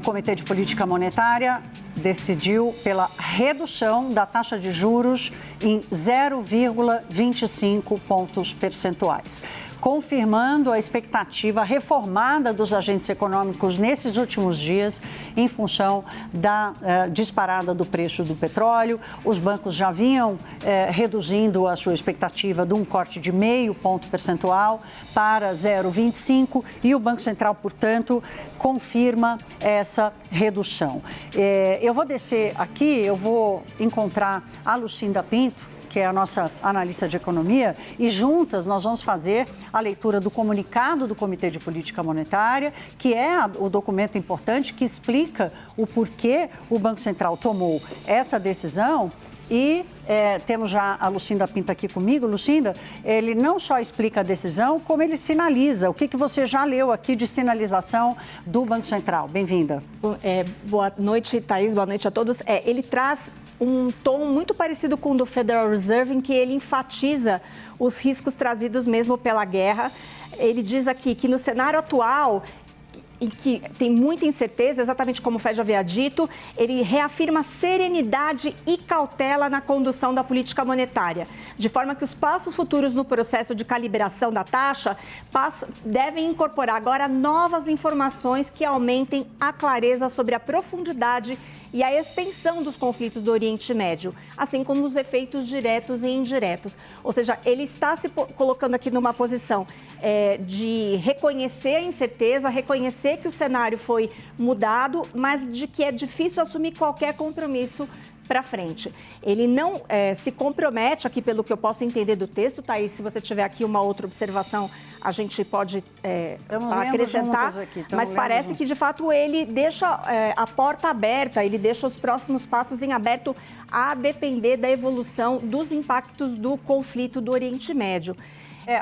Comitê de Política Monetária decidiu pela redução da taxa de juros em 0,25 pontos percentuais, confirmando a expectativa reformada dos agentes econômicos nesses últimos dias em função da disparada do preço do petróleo. Os bancos já vinham reduzindo a sua expectativa de um corte de meio ponto percentual para 0,25 e o Banco Central, portanto, confirma essa redução. Eu vou descer aqui, eu vou encontrar a Lucinda Pinto, que é a nossa analista de economia, e juntas nós vamos fazer a leitura do comunicado do Comitê de Política Monetária, que é o documento importante que explica o porquê o Banco Central tomou essa decisão. E temos já a Lucinda Pinto aqui comigo. Lucinda, ele não só explica a decisão, como ele sinaliza. O que você já leu aqui de sinalização do Banco Central? Bem-vinda. Boa noite, Thaís. Boa noite a todos. Ele traz um tom muito parecido com o do Federal Reserve, em que ele enfatiza os riscos trazidos mesmo pela guerra. Ele diz aqui que no cenário atual, em que tem muita incerteza, exatamente como o Fed já havia dito, ele reafirma serenidade e cautela na condução da política monetária, de forma que os passos futuros no processo de calibração da taxa devem incorporar agora novas informações que aumentem a clareza sobre a profundidade e a extensão dos conflitos do Oriente Médio, assim como os efeitos diretos e indiretos. Ou seja, ele está se colocando aqui numa posição de reconhecer a incerteza, reconhecer que o cenário foi mudado, mas de que é difícil assumir qualquer compromisso para frente. Ele não se compromete aqui, pelo que eu posso entender do texto, Thaís, se você tiver aqui uma outra observação, a gente pode acrescentar, mas parece que, de fato, ele deixa a porta aberta, ele deixa os próximos passos em aberto a depender da evolução dos impactos do conflito do Oriente Médio.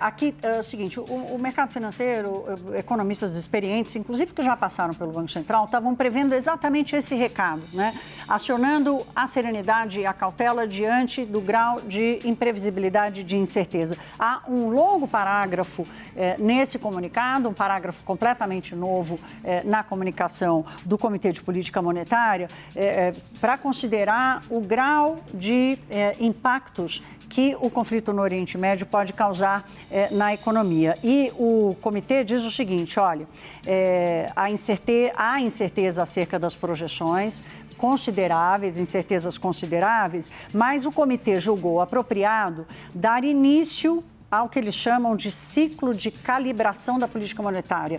Aqui é o seguinte, o mercado financeiro, economistas experientes, inclusive que já passaram pelo Banco Central, estavam prevendo exatamente esse recado, né? Acionando a serenidade e a cautela diante do grau de imprevisibilidade e de incerteza. Há um longo parágrafo nesse comunicado, um parágrafo completamente novo na comunicação do Comitê de Política Monetária, para considerar o grau de impactos que o conflito no Oriente Médio pode causar na economia. E o comitê diz o seguinte, olha, há incerteza acerca das projeções consideráveis, incertezas consideráveis, mas o comitê julgou apropriado dar início ao que eles chamam de ciclo de calibração da política monetária.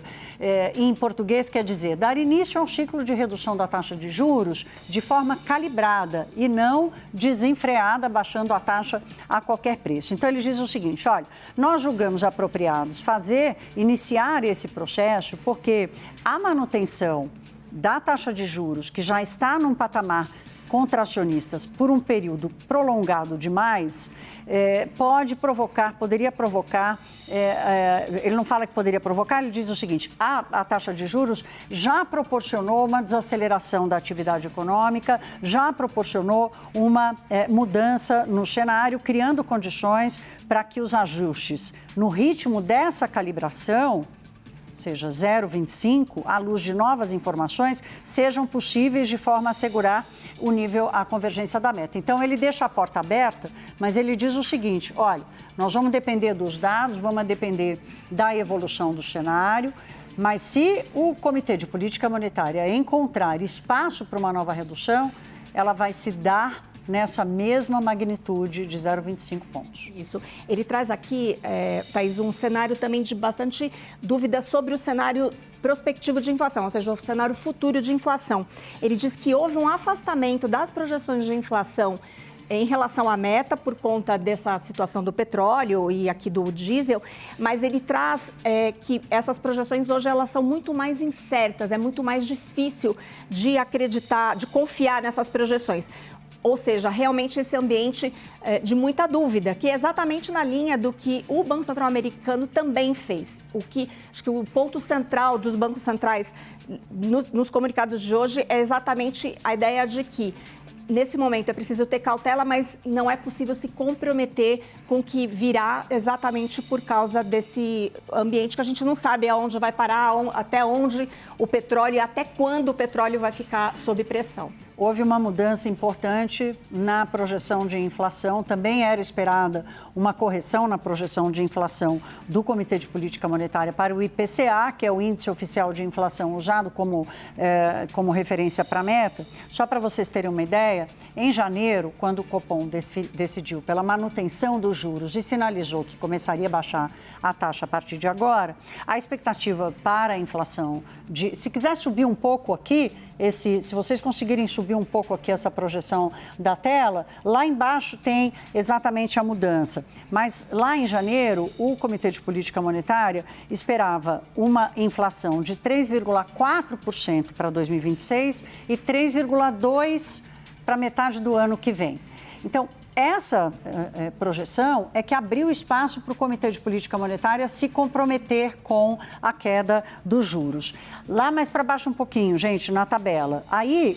Em português, quer dizer, dar início ao ciclo de redução da taxa de juros de forma calibrada e não desenfreada, baixando a taxa a qualquer preço. Então, eles dizem o seguinte, olha, nós julgamos apropriados iniciar esse processo porque a manutenção da taxa de juros, que já está num patamar contracionistas por um período prolongado demais, poderia provocar, ele não fala que poderia provocar, ele diz o seguinte, a taxa de juros já proporcionou uma desaceleração da atividade econômica, já proporcionou uma mudança no cenário, criando condições para que os ajustes no ritmo dessa calibração, seja 0,25, à luz de novas informações, sejam possíveis de forma a assegurar o nível, a convergência da meta. Então, ele deixa a porta aberta, mas ele diz o seguinte, olha, nós vamos depender dos dados, vamos depender da evolução do cenário, mas se o Comitê de Política Monetária encontrar espaço para uma nova redução, ela vai se dar nessa mesma magnitude de 0,25 pontos. Isso. Ele traz aqui, Thaís, um cenário também de bastante dúvida sobre o cenário prospectivo de inflação, ou seja, o cenário futuro de inflação. Ele diz que houve um afastamento das projeções de inflação em relação à meta por conta dessa situação do petróleo e aqui do diesel, mas ele traz que essas projeções hoje elas são muito mais incertas, é muito mais difícil de acreditar, de confiar nessas projeções. Ou seja, realmente esse ambiente de muita dúvida, que é exatamente na linha do que o Banco Central americano também fez. Acho que o ponto central dos bancos centrais nos comunicados de hoje é exatamente a ideia de que nesse momento é preciso ter cautela, mas não é possível se comprometer com o que virá exatamente por causa desse ambiente que a gente não sabe aonde vai parar, até onde o petróleo e até quando o petróleo vai ficar sob pressão. Houve uma mudança importante na projeção de inflação. Também era esperada uma correção na projeção de inflação do Comitê de Política Monetária para o IPCA, que é o Índice Oficial de Inflação usado como referência para a meta. Só para vocês terem uma ideia, em janeiro, quando o Copom decidiu pela manutenção dos juros e sinalizou que começaria a baixar a taxa a partir de agora, a expectativa para a inflação, se quiser subir um pouco aqui, se vocês conseguirem subir um pouco aqui essa projeção da tela, lá embaixo tem exatamente a mudança. Mas lá em janeiro, o Comitê de Política Monetária esperava uma inflação de 3,4% para 2026 e 3,2% para metade do ano que vem. Então, essa projeção é que abriu espaço para o Comitê de Política Monetária se comprometer com a queda dos juros. Lá mais para baixo um pouquinho, gente, na tabela. Aí,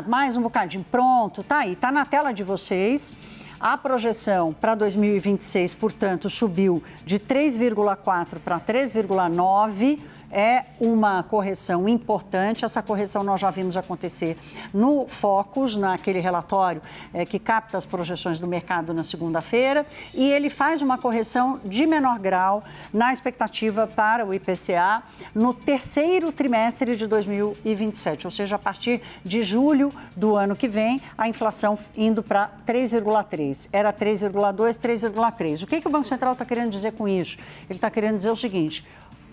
mais um bocadinho, pronto, tá aí, tá na tela de vocês. A projeção para 2026, portanto, subiu de 3,4 para 3,9. É uma correção importante. Essa correção nós já vimos acontecer no Focus, naquele relatório que capta as projeções do mercado na segunda-feira, e ele faz uma correção de menor grau na expectativa para o IPCA no terceiro trimestre de 2027, ou seja, a partir de julho do ano que vem, a inflação indo para 3,3. Era 3,2, 3,3. O que o Banco Central está querendo dizer com isso? Ele está querendo dizer o seguinte: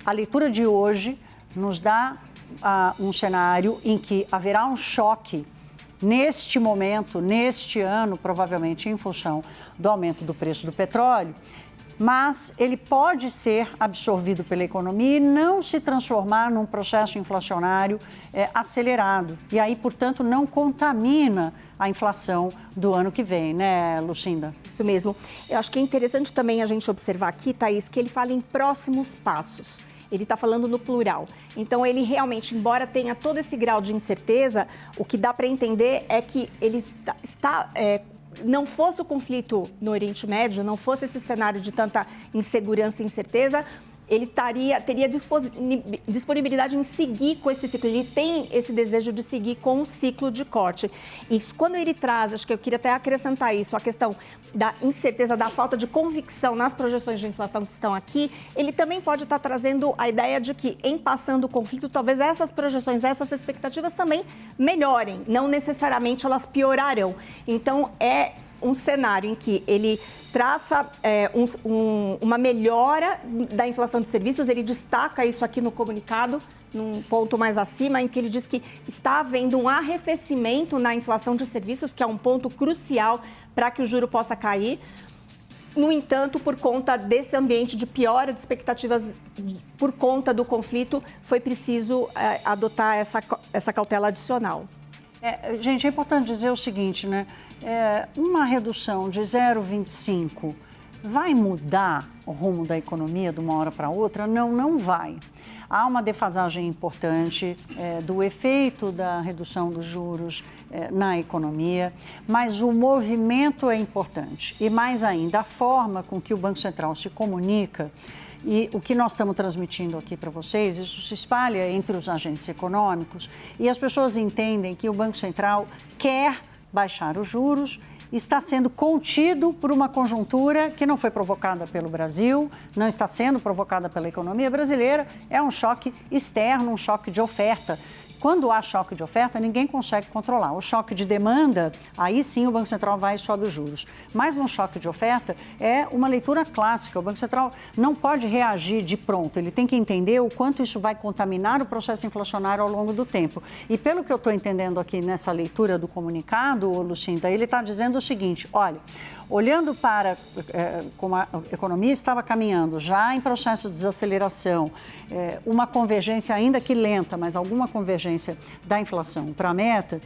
a leitura de hoje nos dá um cenário em que haverá um choque neste momento, neste ano, provavelmente em função do aumento do preço do petróleo, mas ele pode ser absorvido pela economia e não se transformar num processo inflacionário acelerado. E aí, portanto, não contamina a inflação do ano que vem, né, Lucinda? Isso mesmo. Eu acho que é interessante também a gente observar aqui, Thaís, que ele fala em próximos passos. Ele está falando no plural. Então, ele realmente, embora tenha todo esse grau de incerteza, o que dá para entender é que ele não fosse o conflito no Oriente Médio, não fosse esse cenário de tanta insegurança e incerteza, ele teria disponibilidade em seguir com esse ciclo. Ele tem esse desejo de seguir com um ciclo de corte. E quando ele traz, acho que eu queria até acrescentar isso, a questão da incerteza, da falta de convicção nas projeções de inflação que estão aqui, ele também pode estar trazendo a ideia de que, em passando o conflito, talvez essas projeções, essas expectativas também melhorem, não necessariamente elas piorarão. Então, é um cenário em que ele traça uma melhora da inflação de serviços. Ele destaca isso aqui no comunicado, num ponto mais acima, em que ele diz que está havendo um arrefecimento na inflação de serviços, que é um ponto crucial para que o juro possa cair. No entanto, por conta desse ambiente de piora de expectativas por conta do conflito, foi preciso adotar essa cautela adicional. Gente, é importante dizer o seguinte, né? Uma redução de 0,25 vai mudar o rumo da economia de uma hora para outra? Não, não vai. Há uma defasagem importante do efeito da redução dos juros na economia, mas o movimento é importante. E mais ainda, a forma com que o Banco Central se comunica. E o que nós estamos transmitindo aqui para vocês, isso se espalha entre os agentes econômicos e as pessoas entendem que o Banco Central quer baixar os juros, está sendo contido por uma conjuntura que não foi provocada pelo Brasil, não está sendo provocada pela economia brasileira, é um choque externo, um choque de oferta. Quando há choque de oferta, ninguém consegue controlar. O choque de demanda, aí sim o Banco Central vai e sobe os juros. Mas no choque de oferta é uma leitura clássica. O Banco Central não pode reagir de pronto. Ele tem que entender o quanto isso vai contaminar o processo inflacionário ao longo do tempo. E pelo que eu estou entendendo aqui nessa leitura do comunicado, Lucinda, ele está dizendo o seguinte: olha, olhando para como a economia estava caminhando já em processo de desaceleração, uma convergência ainda que lenta, mas alguma convergência convergência da inflação para a meta,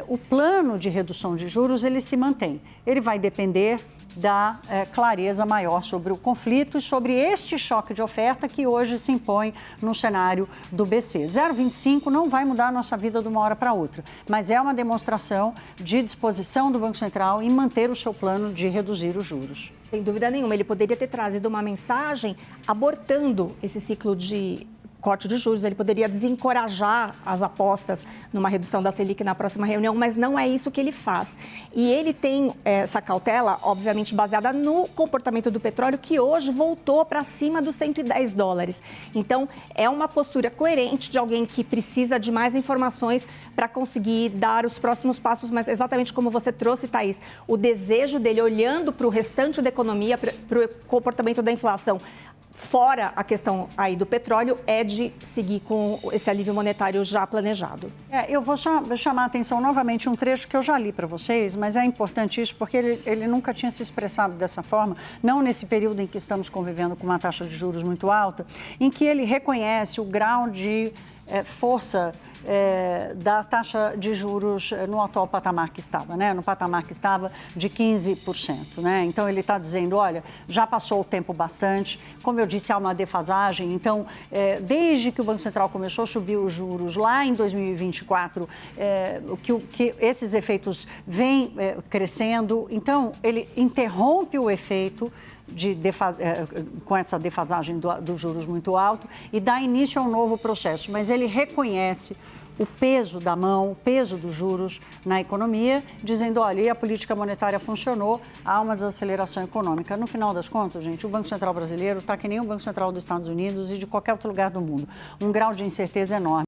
o plano de redução de juros ele se mantém. Ele vai depender da clareza maior sobre o conflito e sobre este choque de oferta que hoje se impõe no cenário do BC. 0,25 não vai mudar a nossa vida de uma hora para outra, mas é uma demonstração de disposição do Banco Central em manter o seu plano de reduzir os juros. Sem dúvida nenhuma, ele poderia ter trazido uma mensagem abortando esse ciclo de corte de juros, ele poderia desencorajar as apostas numa redução da Selic na próxima reunião, mas não é isso que ele faz. E ele tem essa cautela, obviamente, baseada no comportamento do petróleo, que hoje voltou para cima dos $110. Então, é uma postura coerente de alguém que precisa de mais informações para conseguir dar os próximos passos, mas exatamente como você trouxe, Thaís, o desejo dele, olhando para o restante da economia, para o comportamento da inflação, fora a questão aí do petróleo, é de seguir com esse alívio monetário já planejado. Eu vou chamar a atenção novamente um trecho que eu já li para vocês, mas é importante isso porque ele nunca tinha se expressado dessa forma, não nesse período em que estamos convivendo com uma taxa de juros muito alta, em que ele reconhece o grau de força da taxa de juros no atual patamar que estava, né? No patamar que estava de 15%. Né? Então, ele está dizendo, olha, já passou o tempo bastante, como eu disse, há uma defasagem. Então, desde que o Banco Central começou a subir os juros lá em 2024, que esses efeitos vêm crescendo. Então, ele interrompe o efeito com essa defasagem dos juros muito alto e dá início a um novo processo. Mas ele reconhece o peso da mão, o peso dos juros na economia, dizendo, olha, a política monetária funcionou, há uma desaceleração econômica. No final das contas, gente, o Banco Central brasileiro está que nem o Banco Central dos Estados Unidos e de qualquer outro lugar do mundo. Um grau de incerteza enorme.